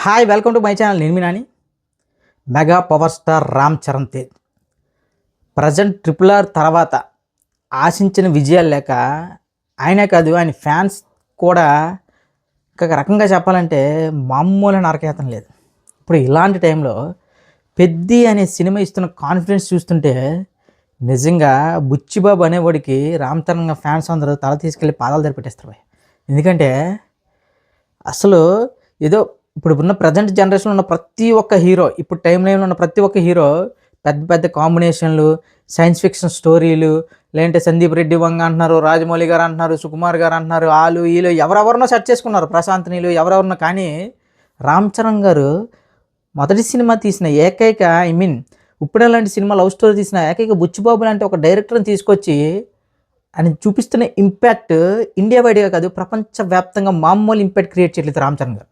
Hi welcome to my channel. నేను మీ Nani. Mega power star Ram Charan Tej present RRR తర్వాత ఆశించిన విజయాలు లేక ఆయనే కాదు ఆయన ఫ్యాన్స్ కూడా ఒక రకంగా చెప్పాలంటే మామూలు నరకయాతన లేదు. ఇప్పుడు ఇలాంటి టైంలో పెద్ది అనే సినిమా ఇస్తున్న కాన్ఫిడెన్స్ చూస్తుంటే నిజంగా బుచ్చిబాబు అనేవాడికి రామ్ చరణ్ ఫ్యాన్స్ అందరూ తల తీసుకెళ్ళి పాదాలు తెరిపెట్టేస్తారు. ఎందుకంటే అసలు ఏదో ఇప్పుడు ఉన్న ప్రజెంట్ జనరేషన్లో ఉన్న ప్రతి ఒక్క హీరో, ఇప్పుడు టైం లైన్లో ఉన్న ప్రతి ఒక్క హీరో పెద్ద పెద్ద కాంబినేషన్లు, సైన్స్ ఫిక్షన్ స్టోరీలు, లేదంటే సందీప్ రెడ్డి వంగ అంటున్నారు, రాజమౌళి గారు అంటున్నారు, సుకుమార్ గారు అంటున్నారు, వాళ్ళు వీళ్ళు ఎవరెవరినో సెర్చ్ చేసుకున్నారు, ప్రశాంత్ నీళ్ళు ఎవరెవరినో. కానీ రామ్ చరణ్ గారు మొదటి సినిమా తీసిన ఏకైక ఇప్పుడే లాంటి సినిమా లవ్ స్టోరీ తీసిన ఏకైక బుచ్చిబాబు లాంటి ఒక డైరెక్టర్ని తీసుకొచ్చి ఆయన చూపిస్తున్న ఇంపాక్ట్ ఇండియా వైడ్గా కాదు ప్రపంచవ్యాప్తంగా మామూలు ఇంపాక్ట్ క్రియేట్ చేయట్లేదు రామ్ చరణ్ గారు.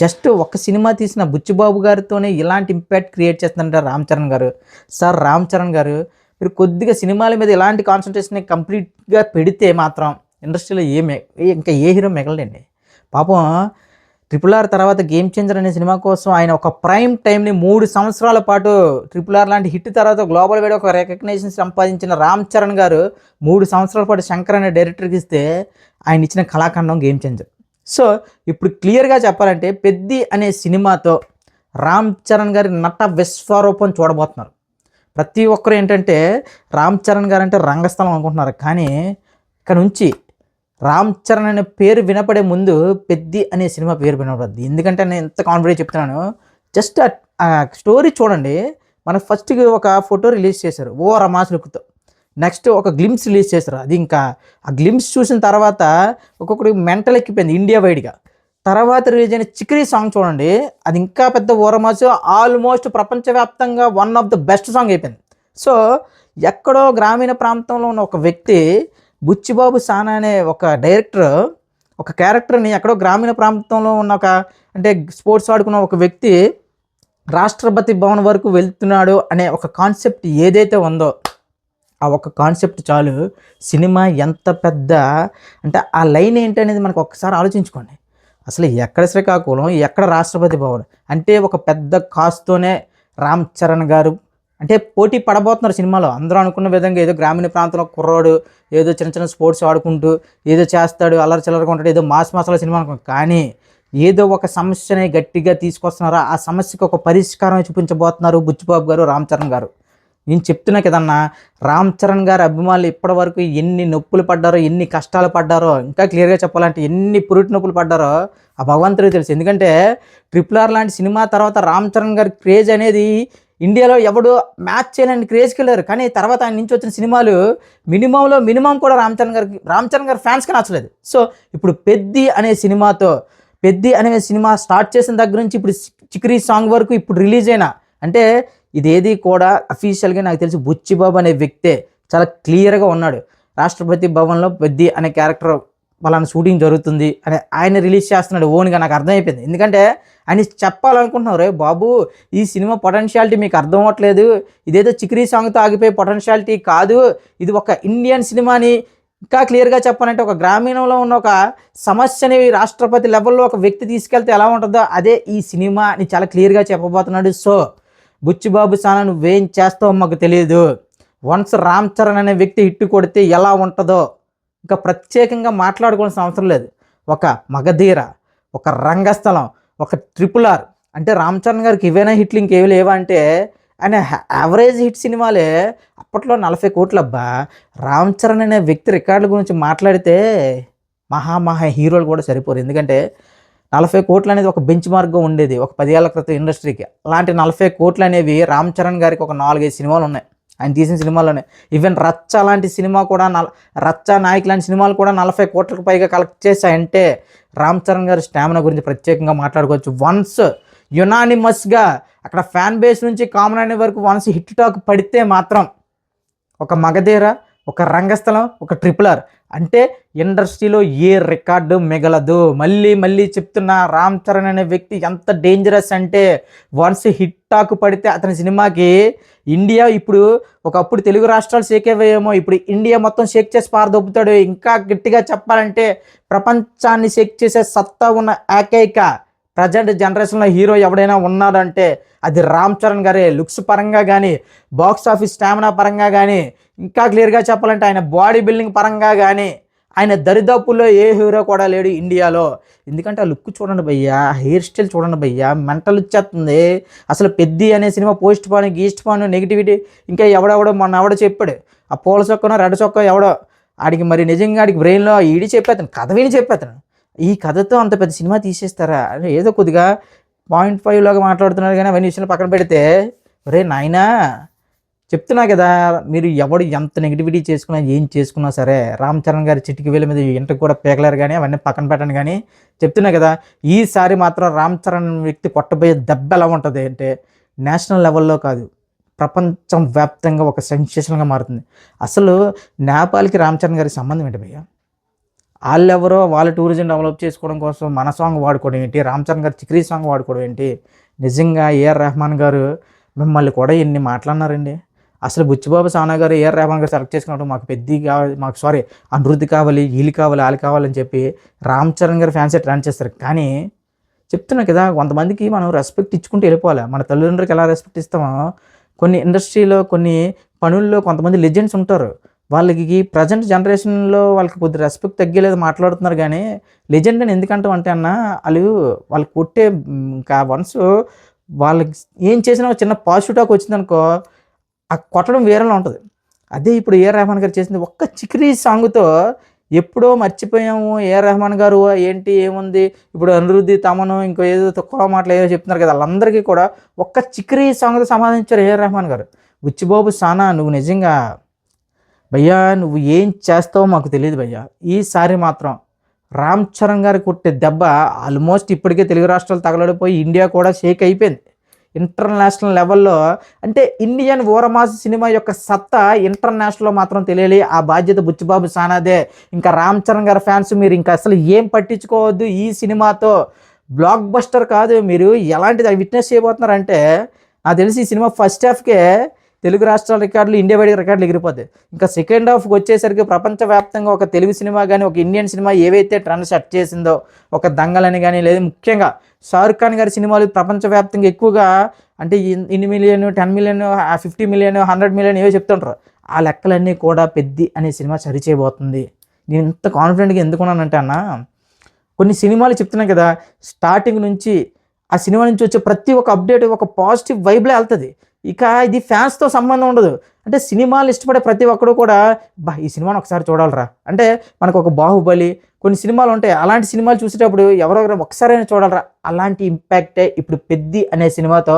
జస్ట్ ఒక సినిమా తీసిన బుచ్చిబాబు గారితోనే ఇలాంటి ఇంపాక్ట్ క్రియేట్ చేస్తుంటారు రామ్ చరణ్ గారు. సార్ రామ్ చరణ్ గారు, మీరు కొద్దిగా సినిమాల మీద ఇలాంటి కాన్సన్ట్రేషన్ కంప్లీట్గా పెడితే మాత్రం ఇండస్ట్రీలో ఇంకా ఏ హీరో మిగలడండి. పాపం RRR తర్వాత గేమ్ చేంజర్ అనే సినిమా కోసం ఆయన ఒక ప్రైమ్ టైంని 3 సంవత్సరాల పాటు RRR లాంటి హిట్ తర్వాత గ్లోబల్ వైడ్ ఒక రికగ్నేషన్ సంపాదించిన రామ్ చరణ్ గారు 3 సంవత్సరాల పాటు శంకర్ అనే డైరెక్టర్కి ఇస్తే ఆయన ఇచ్చిన కళాఖండం గేమ్ చేంజర్. సో ఇప్పుడు క్లియర్గా చెప్పాలంటే పెద్ది అనే సినిమాతో రామ్ చరణ్ గారి నట విశ్వరూపం చూడబోతున్నారు. ప్రతి ఒక్కరు ఏంటంటే రామ్ చరణ్ గారు అంటే రంగస్థలం అనుకుంటున్నారు. కానీ ఇక్కడ నుంచి రామ్ చరణ్ అనే పేరు వినపడే ముందు పెద్ది అనే సినిమా పేరు వినపడుద్ది. ఎందుకంటే నేను ఎంత కాన్ఫిడెంట్ చెప్తున్నాను, జస్ట్ ఆ స్టోరీ చూడండి. మనకు ఫస్ట్ ఒక ఫోటో రిలీజ్ చేశారు ఓ రమాస్ లుక్తో, నెక్స్ట్ ఒక గ్లిమ్స్ రిలీజ్ చేశారు. అది ఇంకా ఆ గ్లిమ్స్ చూసిన తర్వాత ఒక్కొక్కటి మెంటల్ ఎక్కిపోయింది ఇండియా వైడ్గా. తర్వాత రిలీజ్ అయిన చిక్రీ సాంగ్ చూడండి, అది ఇంకా పెద్ద ఓరమాసు, ఆల్మోస్ట్ ప్రపంచవ్యాప్తంగా one of the best song అయిపోయింది. సో ఎక్కడో గ్రామీణ ప్రాంతంలో ఉన్న ఒక వ్యక్తి బుచ్చిబాబు సానా అనే ఒక డైరెక్టర్ ఒక క్యారెక్టర్ని ఎక్కడో గ్రామీణ ప్రాంతంలో ఉన్న ఒక అంటే స్పోర్ట్స్ ఆడుకున్న ఒక వ్యక్తి రాష్ట్రపతి భవన్ వరకు వెళ్తున్నాడు అనే ఒక కాన్సెప్ట్ ఏదైతే ఉందో ఆ ఒక కాన్సెప్ట్ చాలు సినిమా ఎంత పెద్ద అంటే ఆ లైన్ ఏంటి అనేది మనకు ఒక్కసారి ఆలోచించుకోండి. అసలు ఎక్కడ శ్రీకాకుళం, ఎక్కడ రాష్ట్రపతి భవన్ అంటే ఒక పెద్ద కాస్తోనే రామ్ చరణ్ గారు అంటే పోటీ పడబోతున్నారు సినిమాలో. అందరూ అనుకున్న విధంగా ఏదో గ్రామీణ ప్రాంతంలో కుర్రాడు ఏదో చిన్న చిన్న స్పోర్ట్స్ ఆడుకుంటూ ఏదో చేస్తాడు, అల్లరి చిల్లరగా ఉంటాడు, ఏదో మాస్ మసాలా సినిమా అనుకున్నాం. కానీ ఏదో ఒక సమస్యని గట్టిగా తీసుకొస్తున్నారు, ఆ సమస్యకు ఒక పరిష్కారం చూపించబోతున్నారు బుచ్చిబాబు గారు, రామ్ చరణ్ గారు. నేను చెప్తున్నా కదన్నా, రామ్ చరణ్ గారి అభిమానులు ఇప్పటి వరకు ఎన్ని నొప్పులు పడ్డారో, ఎన్ని కష్టాలు పడ్డారో, ఇంకా క్లియర్గా చెప్పాలంటే ఎన్ని పురిటి నొప్పులు పడ్డారో ఆ భగవంతుడికి తెలుసు. ఎందుకంటే RRR లాంటి సినిమా తర్వాత రామ్ చరణ్ గారి క్రేజ్ అనేది ఇండియాలో ఎవడు మ్యాచ్ చేయలేని క్రేజ్కి వెళ్ళారు. కానీ తర్వాత ఆయన నుంచి వచ్చిన సినిమాలు మినిమం కూడా రామ్ చరణ్ గారి ఫ్యాన్స్కి నచ్చలేదు. సో ఇప్పుడు పెద్ది అనే సినిమా స్టార్ట్ చేసిన దగ్గర నుంచి ఇప్పుడు చిక్రీ సాంగ్ వరకు ఇప్పుడు రిలీజ్ అయినా అంటే ఇదేది కూడా అఫీషియల్గా నాకు తెలిసి బుచ్చిబాబు అనే వ్యక్తే చాలా క్లియర్గా ఉన్నాడు. రాష్ట్రపతి భవన్లో పెద్ది అనే క్యారెక్టర్ వాళ్ళని షూటింగ్ జరుగుతుంది అని ఆయన రిలీజ్ చేస్తున్నాడు ఓన్గా. నాకు అర్థమైపోయింది. ఎందుకంటే ఆయన చెప్పాలనుకుంటున్నారు, రే బాబు ఈ సినిమా పొటెన్షియాలిటీ మీకు అర్థం అవ్వట్లేదు, ఇదేదో చిక్రీ సాంగ్తో ఆగిపోయే పొటెన్షియాలిటీ కాదు, ఇది ఒక ఇండియన్ సినిమాని ఇంకా క్లియర్గా చెప్పాలంటే ఒక గ్రామీణంలో ఉన్న ఒక సమస్యని రాష్ట్రపతి లెవెల్లో ఒక వ్యక్తి తీసుకెళ్తే ఎలా ఉంటుందో అదే ఈ సినిమా అని చాలా క్లియర్గా చెప్పబోతున్నాడు. సో బుచ్చిబాబు సానా నువ్వేం చేస్తావో మాకు తెలియదు. వన్స్ రామ్ చరణ్ అనే వ్యక్తి హిట్ కొడితే ఎలా ఉంటుందో ఇంకా ప్రత్యేకంగా మాట్లాడుకోవాల్సిన అవసరం లేదు. ఒక మగధీర, ఒక రంగస్థలం, ఒక RRR అంటే రామ్ చరణ్ గారికి ఇవేనా హిట్లు ఇంకేవి లేవా అంటే ఆయన యావరేజ్ హిట్ సినిమాలే అప్పట్లో 40 కోట్లు. అబ్బా రామ్ చరణ్ అనే వ్యక్తి రికార్డుల గురించి మాట్లాడితే మహా హీరోలు కూడా సరిపోరు. ఎందుకంటే 40 కోట్లు అనేది ఒక బెంచ్ మార్క్గా ఉండేది ఒక 10 ఏళ్ల క్రితం ఇండస్ట్రీకి. అలాంటి 40 కోట్లు అనేవి రామ్ చరణ్ గారికి ఒక 4-5 సినిమాలు ఉన్నాయి ఆయన తీసిన సినిమాల్లోనే. ఈవెన్ రచ్చ లాంటి సినిమా కూడా రచ్చ నాయక్ లాంటి సినిమాలు కూడా 40 కోట్లకు పైగా కలెక్ట్ చేశాయంటే రామ్ చరణ్ గారి స్టామినా గురించి ప్రత్యేకంగా మాట్లాడుకోవచ్చు. వన్స్ యునానిమస్గా అక్కడ ఫ్యాన్ బేస్ నుంచి కామన్ అనే వరకు వన్స్ హిట్ టాక్ పడితే మాత్రం ఒక మగధీర, ఒక రంగస్థలం, ఒక RRR అంటే ఇండస్ట్రీలో ఏ రికార్డు మిగలదు. మళ్ళీ చెప్తున్నా, రామ్ చరణ్ అనే వ్యక్తి ఎంత డేంజరస్ అంటే వన్స్ హిట్ టాక్ పడితే అతని సినిమాకి ఇండియా ఇప్పుడు ఒకప్పుడు తెలుగు రాష్ట్రాలు షేక్ అయ్యేమో, ఇప్పుడు ఇండియా మొత్తం షేక్ చేసి పారదొబ్బుతాడు. ఇంకా గట్టిగా చెప్పాలంటే ప్రపంచాన్ని షేక్ చేసే సత్తా ఉన్న ఏకైక ప్రజెంట్ జనరేషన్లో హీరో ఎవడైనా ఉన్నాడంటే అది రామ్ చరణ్ గారే. లుక్స్ పరంగా కానీ, బాక్స్ ఆఫీస్ స్టామినా పరంగా కానీ, ఇంకా క్లియర్గా చెప్పాలంటే ఆయన బాడీ బిల్డింగ్ పరంగా కానీ ఆయన దరిదాపుల్లో ఏ హీరో కూడా లేడు ఇండియాలో. ఎందుకంటే ఆ లుక్ చూడండి భయ్యా, హెయిర్ స్టైల్ చూడండి భయ్యా, మెంటల్ వచ్చేస్తుంది. అసలు పెద్ది అనే సినిమా పోస్ట్ పాన్ గీస్ట్ పాన్ నెగిటివిటీ ఇంకా ఎవడెవడో మొన్న ఎవడో చెప్పాడు, ఆ పూల చొక్కనో రెడ్ చొక్క ఎవడో ఆడికి మరి నిజంగా ఆడికి బ్రెయిన్లో ఈడి చెప్పేస్తాను, కథ విని చెప్పేస్తాను. ఈ కథతో అంత పెద్ద సినిమా తీసేస్తారా? ఏదో కొద్దిగా 0.5 లాగా మాట్లాడుతున్నారు కానీ అవన్నీ విషయాలు పక్కన పెడితే, ఒరే నాయనా చెప్తున్నా కదా, మీరు ఎవడు ఎంత నెగిటివిటీ చేసుకున్నా ఏం చేసుకున్నా సరే రామ్ చరణ్ గారి చిటికి వేల మీద ఇంటికి కూడా పేకలేరు కానీ అవన్నీ పక్కన పెట్టండి. కానీ చెప్తున్నా కదా, ఈసారి మాత్రం రామ్ చరణ్ వ్యక్తి కొట్టబోయే దెబ్బ ఎలా ఉంటుంది అంటే నేషనల్ లెవెల్లో కాదు, ప్రపంచం వ్యాప్తంగా ఒక సెన్సేషన్గా మారుతుంది. అసలు నేపాల్కి రామ్ చరణ్ గారికి సంబంధం ఏంటి భయ్య? వాళ్ళెవరో వాళ్ళ టూరిజం డెవలప్ చేసుకోవడం కోసం మన సాంగ్ వాడుకోవడం ఏంటి, రామ్ చరణ్ గారు చిక్రీ సాంగ్ వాడుకోవడం ఏంటి? నిజంగా ఏఆర్ రెహమాన్ గారు మిమ్మల్ని కూడా ఎన్ని మాట్లాడినారండి. అసలు బుచ్చిబాబు సానా గారు ఏఆర్ రెహమాన్ గారు సెలెక్ట్ చేసుకున్నట్టు మాకు పెద్ది కావాలి, మాకు అనిరుద్ధి కావాలి, వీళ్ళు కావాలి, వాళ్ళు కావాలని చెప్పి రామ్ చరణ్ గారు ఫ్యాన్సే ట్రాన్ చేస్తారు. కానీ చెప్తున్నా కదా, కొంతమందికి మనం రెస్పెక్ట్ ఇచ్చుకుంటూ వెళ్ళిపోవాలి. మన తల్లిదండ్రులకి ఎలా రెస్పెక్ట్ ఇస్తామో కొన్ని ఇండస్ట్రీలో కొన్ని పనుల్లో కొంతమంది లెజెండ్స్ ఉంటారు. వాళ్ళకి ప్రజెంట్ జనరేషన్లో వాళ్ళకి కొద్ది రెస్పెక్ట్ తగ్గలేదు మాట్లాడుతున్నారు. కానీ లెజెండ్ అని ఎందుకంటాం అంటే అన్న, వాళ్ళు కొట్టే ఇంకా వన్స్ వాళ్ళకి ఏం చేసినా చిన్న పాజిటివ్ టాక్ వచ్చిందనుకో, ఆ కొట్టడం వేరేలా ఉంటుంది. అదే ఇప్పుడు ఏఆర్ రెహమాన్ గారు చేసింది ఒక్క చిక్రీ సాంగ్తో ఎప్పుడో మర్చిపోయాము. ఏఆర్ రెహమాన్ గారు ఏంటి ఏముంది, ఇప్పుడు అనిరుద్ధి తమను ఇంకో ఏదో తక్కువ మాటలు ఏదో చెప్తున్నారు కదా, వాళ్ళందరికీ కూడా ఒక్క చిక్రీ సాంగ్తో సమాధానించారు ఏఆర్ రెహమాన్ గారు. బుచ్చిబాబు సానా నువ్వు నిజంగా భయ్యా నువ్వు ఏం చేస్తావో మాకు తెలియదు భయ్యా. ఈసారి మాత్రం రామ్ చరణ్ గారు కొట్టే దెబ్బ ఆల్మోస్ట్ ఇప్పటికే తెలుగు రాష్ట్రాలు తగలడిపోయి ఇండియా కూడా షేక్ అయిపోయింది. ఇంటర్నేషనల్ లెవెల్లో అంటే ఇండియన్ ఓరమాస్ సినిమా యొక్క సత్తా ఇంటర్నేషనల్లో మాత్రం తెలియాలి. ఆ బాధ్యత బుచ్చిబాబు సానాదే. ఇంకా రామ్ చరణ్ గారి ఫ్యాన్స్ మీరు ఇంకా అసలు ఏం పట్టించుకోవద్దు. ఈ సినిమాతో బ్లాక్ బస్టర్ కాదు, మీరు ఎలాంటిది విట్నెస్ చేయబోతున్నారంటే నాకు తెలిసి ఈ సినిమా ఫస్ట్ హాఫ్కే తెలుగు రాష్ట్రాల రికార్డులు, ఇండియా వైడ్ రికార్డులు ఎగిరిపోతాయి. ఇంకా సెకండ్ హాఫ్కి వచ్చేసరికి ప్రపంచవ్యాప్తంగా ఒక తెలుగు సినిమా కానీ, ఒక ఇండియన్ సినిమా ఏవైతే ట్రెండ్ సెట్ చేసిందో, ఒక దంగలని కానీ, లేదా ముఖ్యంగా షారుఖ్ ఖాన్ గారి సినిమాలు ప్రపంచవ్యాప్తంగా ఎక్కువగా అంటే ఇన్ని మిలియన్, 10 మిలియన్, 50 మిలియన్, 100 మిలియన్ ఏవో చెప్తుంటారు. ఆ లెక్కలన్నీ కూడా పెద్ది అనే సినిమా సరిచేయబోతుంది. నేను ఇంత కాన్ఫిడెంట్గా ఎందుకున్నానంటే అన్న, కొన్ని సినిమాలు చెప్తున్నాయి కదా, స్టార్టింగ్ నుంచి ఆ సినిమా నుంచి వచ్చే ప్రతి ఒక్క అప్డేట్ ఒక పాజిటివ్ వైబ్లో వెళ్తుంది. ఇక ఇది ఫ్యాన్స్తో సంబంధం ఉండదు. అంటే సినిమాలు ఇష్టపడే ప్రతి ఒక్కరు కూడా ఈ సినిమాను ఒకసారి చూడాలరా అంటే, మనకు ఒక బాహుబలి కొన్ని సినిమాలు ఉంటాయి, అలాంటి సినిమాలు చూసేటప్పుడు ఎవరొకరు ఒకసారైనా చూడాలరా, అలాంటి ఇంపాక్టే ఇప్పుడు పెద్ది అనే సినిమాతో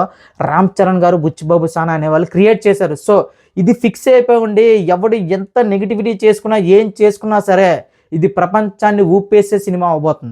రామ్ చరణ్ గారు, బుచ్చిబాబు సానా అనే వాళ్ళు క్రియేట్ చేశారు. సో ఇది ఫిక్స్ అయిపోయి ఉండి ఎవడు ఎంత నెగిటివిటీ చేసుకున్నా ఏం చేసుకున్నా సరే ఇది ప్రపంచాన్ని ఊపేసే సినిమా అవబోతుంది.